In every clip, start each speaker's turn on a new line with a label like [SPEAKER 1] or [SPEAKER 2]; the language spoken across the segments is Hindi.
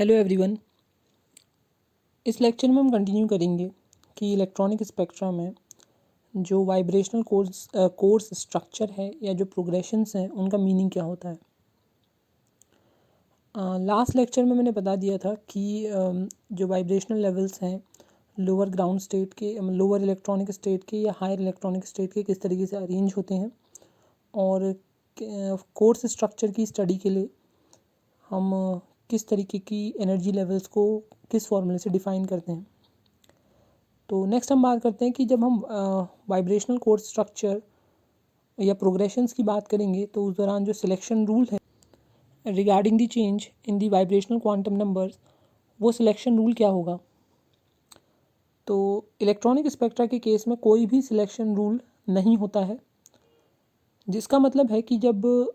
[SPEAKER 1] Hello everyone. इस लेक्चर में हम कंटिन्यू करेंगे कि इलेक्ट्रॉनिक स्पेक्ट्रम में जो वाइब्रेशनल कोर्स स्ट्रक्चर है या जो प्रोग्रेशंस हैं उनका मीनिंग क्या होता है। लास्ट लेक्चर में मैंने बता दिया था कि जो वाइब्रेशनल लेवल्स हैं लोअर ग्राउंड स्टेट के, लोअर इलेक्ट्रॉनिक स्टेट के या हायर इलेक्ट्रॉनिक स्टेट के किस तरीके से अरेंज होते हैं, और कोर्स स्ट्रक्चर की स्टडी के लिए हम किस तरीके की एनर्जी लेवल्स को किस फॉर्मूले से डिफ़ाइन करते हैं। तो नेक्स्ट हम बात करते हैं कि जब हम वाइब्रेशनल कोर्स स्ट्रक्चर या प्रोग्रेशंस की बात करेंगे तो उस दौरान जो सिलेक्शन रूल है regarding the change in the vibrational quantum numbers, वो सिलेक्शन रूल क्या होगा। तो इलेक्ट्रॉनिक स्पेक्ट्रा के केस में कोई भी सिलेक्शन रूल नहीं होता है, जिसका मतलब है कि जब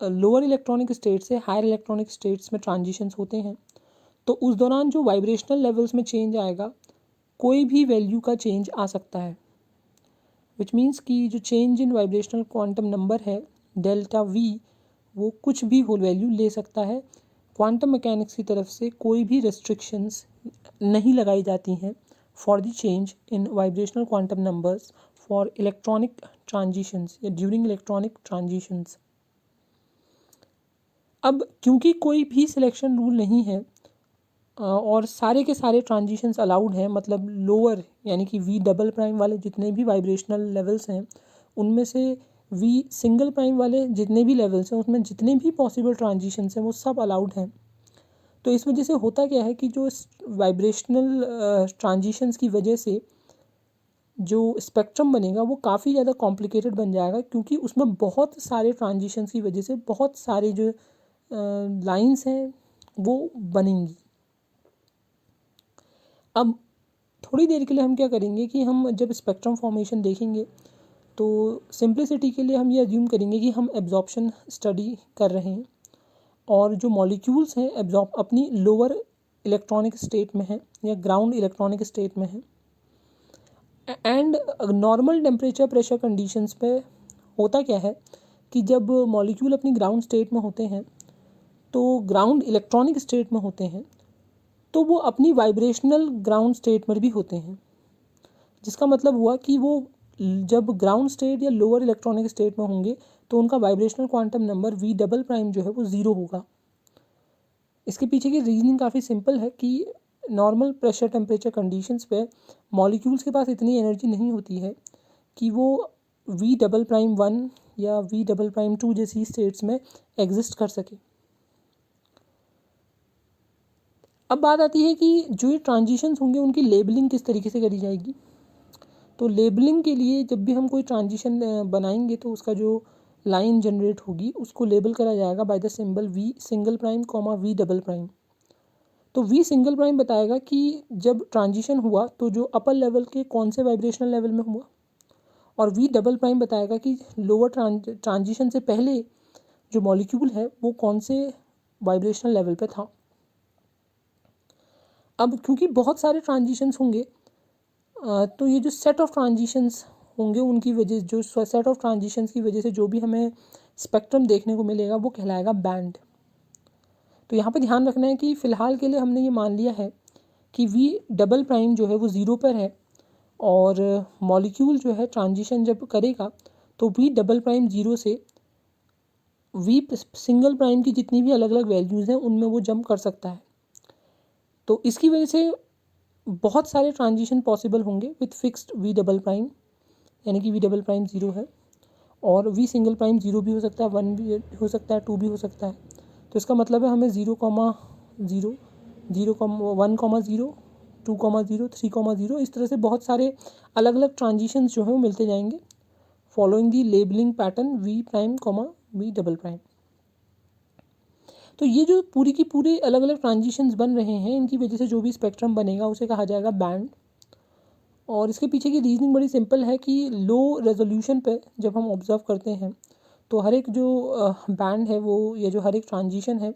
[SPEAKER 1] लोअर इलेक्ट्रॉनिक स्टेट से हायर इलेक्ट्रॉनिक स्टेट्स में ट्रांजिशंस होते हैं तो उस दौरान जो वाइब्रेशनल लेवल्स में चेंज आएगा कोई भी वैल्यू का चेंज आ सकता है, विच मीन्स कि जो change in vibrational quantum number है डेल्टा वी, वो कुछ भी होल वैल्यू ले सकता है। क्वांटम मैकेनिक्स की तरफ से कोई भी रेस्ट्रिक्शंस नहीं लगाई जाती हैं for the change in vibrational quantum numbers for electronic transitions या ड्यूरिंग इलेक्ट्रॉनिक ट्रांजिशंस। अब क्योंकि कोई भी सिलेक्शन रूल नहीं है और सारे के सारे ट्रांजिशंस अलाउड हैं, मतलब लोअर यानी कि वी डबल प्राइम वाले जितने भी वाइब्रेशनल लेवल्स हैं उनमें से वी सिंगल प्राइम वाले जितने भी लेवल्स हैं उसमें जितने भी पॉसिबल ट्रांजिशंस हैं वो सब अलाउड हैं। तो इस वजह से होता क्या है कि जो वाइब्रेशनल ट्रांजिशंस की वजह से जो स्पेक्ट्रम बनेगा वो काफ़ी ज़्यादा कॉम्प्लिकेटेड बन जाएगा, क्योंकि उसमें बहुत सारे ट्रांजिशंस की वजह से बहुत सारे जो लाइंस हैं वो बनेंगी। अब थोड़ी देर के लिए हम क्या करेंगे कि हम जब स्पेक्ट्रम फॉर्मेशन देखेंगे तो सिंप्लिसिटी के लिए हम ये अज्यूम करेंगे कि हम एब्जॉर्प्शन स्टडी कर रहे हैं और जो मॉलिक्यूल्स हैं एब्जॉर्ब अपनी लोअर इलेक्ट्रॉनिक स्टेट में हैं या ग्राउंड इलेक्ट्रॉनिक स्टेट में हैं, and normal temperature pressure conditions पे होता क्या है कि जब मॉलिक्यूल अपनी ग्राउंड स्टेट में होते हैं तो ग्राउंड इलेक्ट्रॉनिक स्टेट में होते हैं तो वो अपनी वाइब्रेशनल ग्राउंड स्टेट में भी होते हैं, जिसका मतलब हुआ कि वो जब ग्राउंड स्टेट या लोअर इलेक्ट्रॉनिक स्टेट में होंगे तो उनका vibrational quantum number V double prime जो है वो ज़ीरो होगा। इसके पीछे की रीजनिंग काफ़ी सिंपल है कि नॉर्मल प्रेशर टेम्परेचर कंडीशंस पे मॉलिक्यूल्स के पास इतनी एनर्जी नहीं होती है कि वो वी डबल प्राइम वन या वी डबल प्राइम टू जैसी स्टेट्स में एग्जिस्ट कर सके। अब बात आती है कि जो ये ट्रांजिशंस होंगे उनकी लेबलिंग किस तरीके से करी जाएगी। तो लेबलिंग के लिए जब भी हम कोई ट्रांजिशन बनाएंगे तो उसका जो लाइन जनरेट होगी उसको लेबल करा जाएगा by the symbol V single prime comma we double prime. तो वी सिंगल प्राइम बताएगा कि जब ट्रांजिशन हुआ तो जो अपर लेवल के कौन से वाइब्रेशनल लेवल में हुआ, और वी डबल प्राइम बताएगा कि लोअर ट्रांजिशन से पहले जो मॉलिक्यूल है वो कौन से वाइब्रेशनल लेवल पे था। अब क्योंकि बहुत सारे ट्रांजिशंस होंगे तो ये जो सेट ऑफ ट्रांजिशंस होंगे उनकी वजह, जो सेट ऑफ ट्रांजिशंस की वजह से जो भी हमें स्पेक्ट्रम देखने को मिलेगा वो कहलाएगा बैंड। तो यहाँ पे ध्यान रखना है कि फ़िलहाल के लिए हमने ये मान लिया है कि वी डबल प्राइम जो है वो ज़ीरो पर है और मॉलिक्यूल जो है ट्रांजिशन जब करेगा तो वी डबल प्राइम ज़ीरो से वी सिंगल प्राइम की जितनी भी अलग अलग वैल्यूज़ हैं उनमें वो जंप कर सकता है। तो इसकी वजह से बहुत सारे ट्रांजिशन पॉसिबल होंगे with fixed V double prime, यानी कि वी डबल प्राइम ज़ीरो है और वी सिंगल प्राइम ज़ीरो भी हो सकता है, वन भी हो सकता है, टू भी हो सकता है। तो इसका मतलब है हमें zero comma zero, zero comma one comma zero, two comma zero, three comma zero, इस तरह से बहुत सारे अलग अलग ट्रांजिशंस जो हैं वो मिलते जाएंगे following the labelling pattern v prime comma we double prime. तो ये जो पूरी की पूरी अलग अलग ट्रांजिशंस बन रहे हैं इनकी वजह से जो भी स्पेक्ट्रम बनेगा उसे कहा जाएगा बैंड। और इसके पीछे की रीजनिंग बड़ी सिंपल है कि लो रेजोल्यूशन पे जब हम ऑब्ज़र्व करते हैं तो हर एक जो बैंड है वो, या जो हर एक ट्रांजिशन है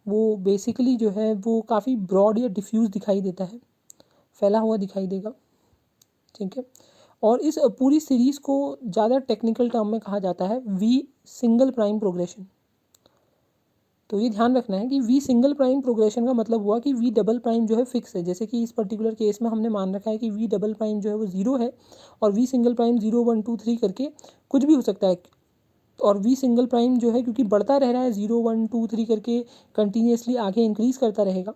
[SPEAKER 1] वो बेसिकली जो है वो काफ़ी ब्रॉड या डिफ्यूज़ दिखाई देता है, फैला हुआ दिखाई देगा। ठीक है, और इस पूरी सीरीज़ को ज़्यादा टेक्निकल टर्म में कहा जाता है वी सिंगल प्राइम प्रोग्रेशन। तो ये ध्यान रखना है कि वी सिंगल प्राइम प्रोग्रेशन का मतलब हुआ कि वी डबल प्राइम जो है फिक्स है। जैसे कि इस पर्टिकुलर केस में हमने मान रखा है कि वी डबल प्राइम जो है वो 0 है और वी सिंगल प्राइम 0 1 2 3 करके कुछ भी हो सकता है। और वी सिंगल प्राइम जो है क्योंकि बढ़ता रह रहा है 0 1 2 3 करके कंटिन्यूसली आगे इंक्रीज़ करता रहेगा,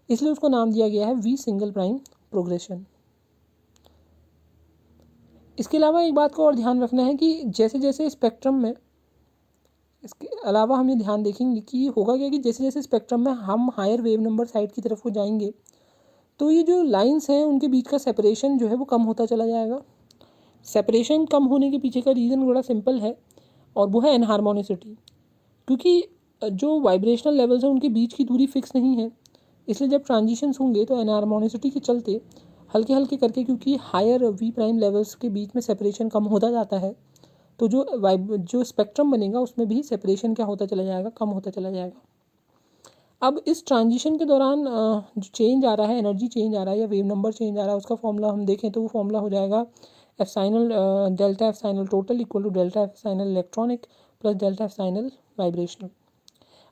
[SPEAKER 1] इसलिए उसको नाम दिया गया है वी सिंगल प्राइम प्रोग्रेशन। इसके अलावा एक बात को और ध्यान रखना है कि जैसे जैसे स्पेक्ट्रम में, इसके अलावा हम ये ध्यान देखेंगे कि होगा क्या कि जैसे जैसे स्पेक्ट्रम में हम हायर वेव नंबर साइड की तरफ को जाएंगे तो ये जो लाइंस हैं उनके बीच का सेपरेशन जो है वो कम होता चला जाएगा। सेपरेशन कम होने के पीछे का रीज़न बड़ा सिंपल है और वो है एनहार्मोनिसिटी। क्योंकि जो वाइब्रेशनल लेवल्स हैं उनके बीच की दूरी फिक्स नहीं है, इसलिए जब ट्रांजिशंस होंगे तो एनहार्मोनिसिटी के चलते हल्के हल्के करके, क्योंकि हायर वी प्राइम लेवल्स के बीच में सेपरेशन कम होता जाता है, तो जो स्पेक्ट्रम बनेगा उसमें भी सेपरेशन क्या होता चला जाएगा, कम होता चला जाएगा। अब इस ट्रांजिशन के दौरान जो चेंज आ रहा है, एनर्जी चेंज आ रहा है या वेव नंबर चेंज आ रहा है, उसका फॉर्मूला हम देखें तो वो फॉर्मूला हो जाएगा epsilon delta epsilon total equal to delta epsilon electronic plus delta epsilon vibrational.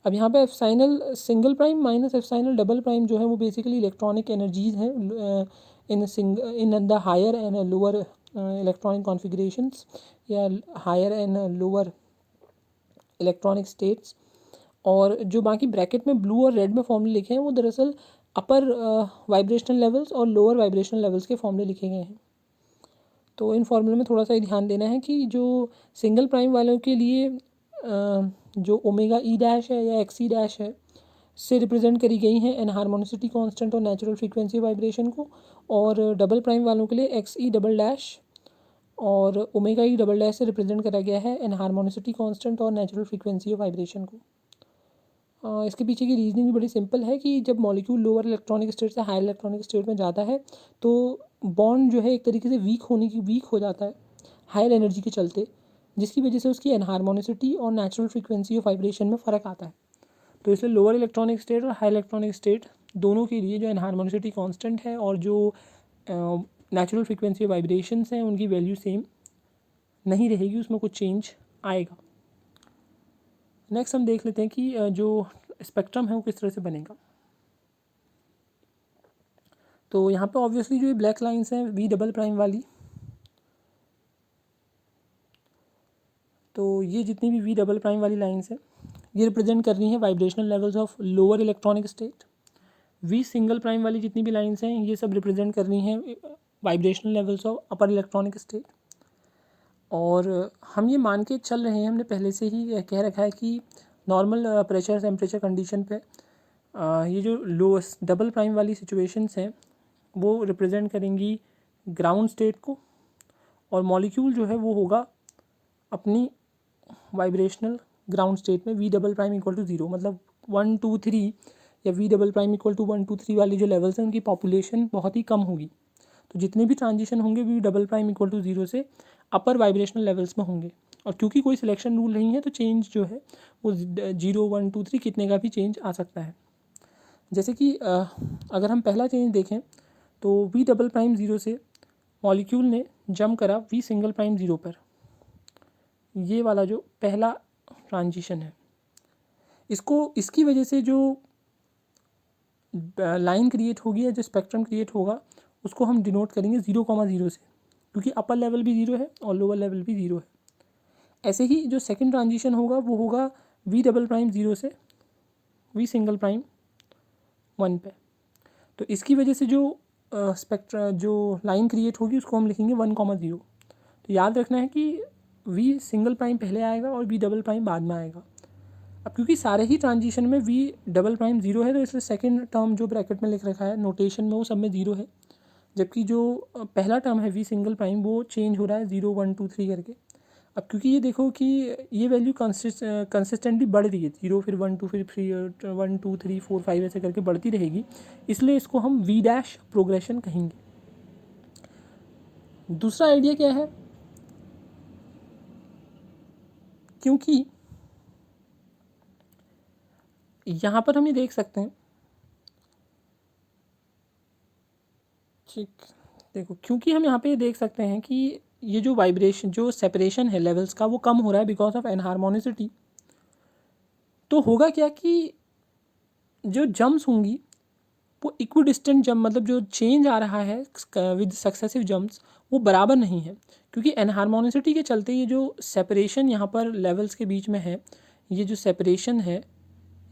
[SPEAKER 1] अब यहाँ पे epsilon single prime minus epsilon double prime जो है वो बेसिकली इलेक्ट्रॉनिक एनर्जीज हैं in the higher and lower electronic configurations या higher and lower electronic states. और जो बाकी ब्रैकेट में ब्लू और रेड में फॉर्मूले लिखे हैं वो दरअसल अपर वाइब्रेशनल लेवल्स और लोअर वाइब्रेशनल लेवल्स के फॉर्मूले लिखे गए हैं। तो इन फॉर्मूले में थोड़ा सा ही ध्यान देना है कि जो सिंगल प्राइम वालों के लिए जो ओमेगा ई डैश है या एक्स ई डैश है से रिप्रेजेंट करी गई हैं एनहार्मोनिसिटी कांस्टेंट और नेचुरल फ्रीक्वेंसी वाइब्रेशन को, और डबल प्राइम वालों के लिए एक्स ई डबल डैश और ओमेगा ई डबल डैश से रिप्रेजेंट करा गया है एनहार्मोनिसिटी कांस्टेंट और नेचुरल फ्रीक्वेंसी ऑफ वाइब्रेशन को। इसके पीछे की रीजनिंग भी बड़ी सिंपल है कि जब मॉलिक्यूल लोअर इलेक्ट्रॉनिक स्टेट से हायर इलेक्ट्रॉनिक स्टेट में जाता है तो बॉन्ड जो है एक तरीके से वीक हो जाता है हायर एनर्जी के चलते, जिसकी वजह से उसकी एनहार्मोनिसिटी और नेचुरल फ्रीक्वेंसी ऑफ वाइब्रेशन में फ़र्क आता है। तो इसलिए लोअर इलेक्ट्रॉनिक स्टेट और हाई इलेक्ट्रॉनिक स्टेट दोनों के लिए जो एनहार्मोनिसिटी कांस्टेंट है और जो नेचुरल फ्रीक्वेंसी ऑफ वाइब्रेशंस हैं उनकी वैल्यू सेम नहीं रहेगी, उसमें कुछ चेंज आएगा। नेक्स्ट हम देख लेते हैं कि जो स्पेक्ट्रम है वो किस तरह से बनेगा। तो यहाँ पे ऑब्वियसली जो ये ब्लैक लाइंस हैं वी डबल प्राइम वाली, तो ये जितनी भी वी डबल प्राइम वाली लाइंस हैं ये रिप्रेजेंट कर रही हैं vibrational levels of lower electronic state. V single prime वाली जितनी भी लाइंस हैं ये सब रिप्रेजेंट कर रही हैं vibrational levels of upper electronic state. और हम ये मान के चल रहे हैं, हमने पहले से ही कह रखा है कि नॉर्मल प्रेशर टेम्परेचर कंडीशन पे ये जो लो डबल प्राइम वाली सिचुएशंस हैं वो रिप्रेजेंट करेंगी ग्राउंड स्टेट को, और मॉलिक्यूल जो है वो होगा अपनी वाइब्रेशनल ग्राउंड स्टेट में v double prime equal to 0, मतलब 1 2 3 या v double prime equal to 1 2 3 वाली जो लेवल्स हैं उनकी पॉपुलेशन बहुत ही कम होगी। तो जितने भी ट्रांजिशन होंगे v double prime equal to 0 से अपर वाइब्रेशनल लेवल्स में होंगे। और क्योंकि कोई सिलेक्शन रूल नहीं है तो चेंज जो है वो 0 1 2 3 कितने का भी चेंज आ सकता है। जैसे कि अगर हम पहला चेंज देखें तो वी डबल प्राइम 0 से मॉलिक्यूल ने जंप करा वी सिंगल प्राइम 0 पर। ये वाला जो पहला ट्रांजिशन है इसकी वजह से जो लाइन क्रिएट होगी या जो स्पेक्ट्रम क्रिएट होगा उसको हम डिनोट करेंगे 0,0 से, क्योंकि अपर लेवल भी 0 है और लोअर लेवल भी 0 है। ऐसे ही जो सेकंड ट्रांजिशन होगा वो होगा वी डबल प्राइम 0 से वी सिंगल प्राइम 1 पे। तो इसकी वजह से जो जो लाइन क्रिएट होगी उसको हम लिखेंगे 1,0। तो याद रखना है कि वी सिंगल प्राइम पहले आएगा और वी डबल प्राइम बाद में आएगा। अब क्योंकि सारे ही ट्रांजिशन में वी डबल प्राइम 0 है तो इसलिए सेकंड टर्म जो ब्रैकेट में लिख रखा है नोटेशन में वो सब में 0 है, जबकि जो पहला टर्म है वी सिंगल प्राइम वो चेंज हो रहा है 0 1 2 3 करके। अब क्योंकि ये देखो कि ये वैल्यू कंसिस्टेंटली बढ़ रही है, 0 फिर 1 2 फिर 1 2 3 4 5 ऐसे करके बढ़ती रहेगी, इसलिए इसको हम वी डैश प्रोग्रेशन कहेंगे। दूसरा आइडिया क्या है, क्योंकि यहाँ पर हम ये देख सकते हैं, ठीक देखो, क्योंकि हम यहाँ पे ये देख सकते हैं कि ये जो वाइब्रेशन जो सेपरेशन है लेवल्स का वो कम हो रहा है बिकॉज ऑफ एनहार्मोनिसिटी। तो होगा क्या कि जो जम्प्स होंगी वो इक्विडिस्टेंट जंप, मतलब जो चेंज आ रहा है विद सक्सेसिव जंप्स वो बराबर नहीं है, क्योंकि एनहार्मोनिसिटी के चलते ये जो सेपरेशन यहाँ पर लेवल्स के बीच में है, ये जो सेपरेशन है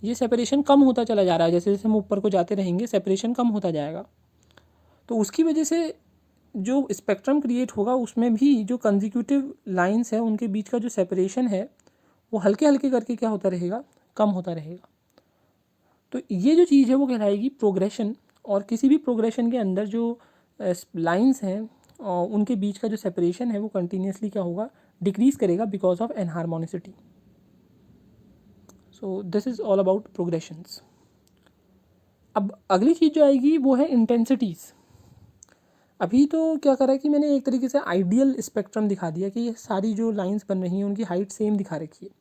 [SPEAKER 1] ये सेपरेशन कम होता चला जा रहा है। जैसे जैसे हम ऊपर को जाते रहेंगे सेपरेशन कम होता जाएगा। तो उसकी वजह से जो स्पेक्ट्रम क्रिएट होगा उसमें भी जो कंजिक्यूटिव लाइंस है उनके बीच का जो सेपरेशन है वो हल्के हल्के करके क्या होता रहेगा, कम होता रहेगा। तो ये जो चीज़ है वो कहलाएगी प्रोग्रेशन। और किसी भी प्रोग्रेशन के अंदर जो लाइंस हैं उनके बीच का जो सेपरेशन है वो कंटिन्यूसली क्या होगा, डिक्रीज करेगा because of anharmonicity. So this is all about progressions. अब अगली चीज़ जो आएगी वो है इंटेंसिटीज़। अभी तो क्या करा कि मैंने एक तरीके से आइडियल स्पेक्ट्रम दिखा दिया कि ये सारी जो लाइंस बन रही हैं उनकी हाइट सेम दिखा रखी है,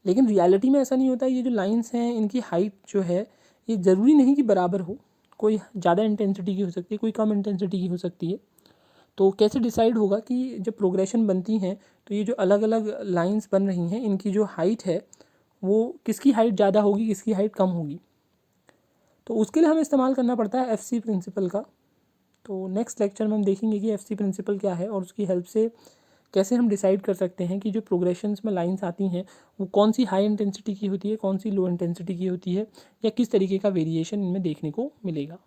[SPEAKER 1] लेकिन रियलिटी में ऐसा नहीं होता। ये जो लाइंस हैं इनकी हाइट जो है ये ज़रूरी नहीं कि बराबर हो, कोई ज़्यादा इंटेंसिटी की हो सकती है, कोई कम इंटेंसिटी की हो सकती है। तो कैसे डिसाइड होगा कि जब प्रोग्रेशन बनती हैं तो ये जो अलग अलग लाइंस बन रही हैं इनकी जो हाइट है वो किसकी हाइट ज़्यादा होगी, किसकी हाइट कम होगी। तो उसके लिए हमें इस्तेमाल करना पड़ता है एफसी प्रिंसिपल का। तो नेक्स्ट लेक्चर में हम देखेंगे कि एफसी प्रिंसिपल क्या है और उसकी हेल्प से कैसे हम डिसाइड कर सकते हैं कि जो प्रोग्रेशंस में लाइंस आती हैं वो कौन सी हाई इंटेंसिटी की होती है, कौन सी लो इंटेंसिटी की होती है, या किस तरीके का वेरिएशन इनमें देखने को मिलेगा।